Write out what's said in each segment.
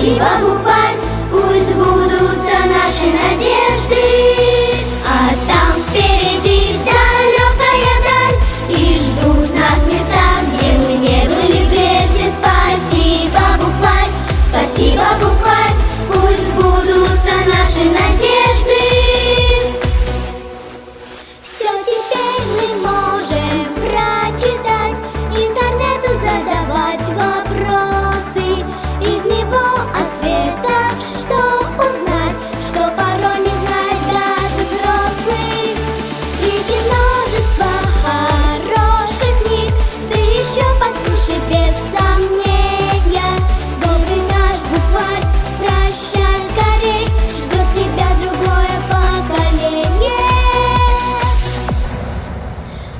спасибо, букварь, пусть сбудутся наши надежды. А там впереди далекая даль, и ждут нас места, где мы не были прежде. Спасибо, букварь, спасибо, букварь, пусть сбудутся наши надежды. Все теперь мы можем прочитать, интернету задавать вопросы, из него ответов что узнать, что порой не знает даже взрослый. Среди множества хороших книг ты еще послушай без сомнения. Добрый наш букварь, прощай скорей, ждет тебя другое поколение.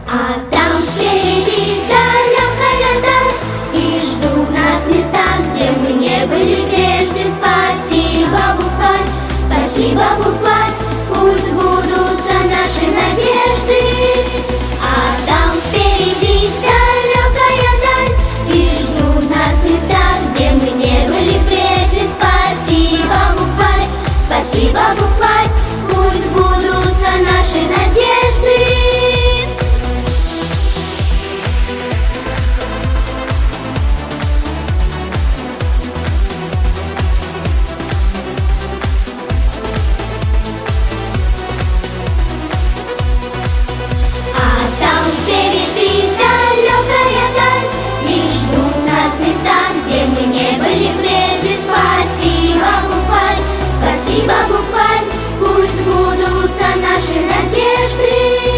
А там впереди далекая даль, и ждут нас места, где мы не были прежде. Спасибо, букварь, спасибо, букварь, пусть сбудутся наши надежды. А там впереди далекая даль, и ждут нас места, где мы не были прежде. Спасибо, букварь, спасибо, букварь, пусть сбудутся наши надежды. Спасибо, букварь, пусть сбудутся наши надежды.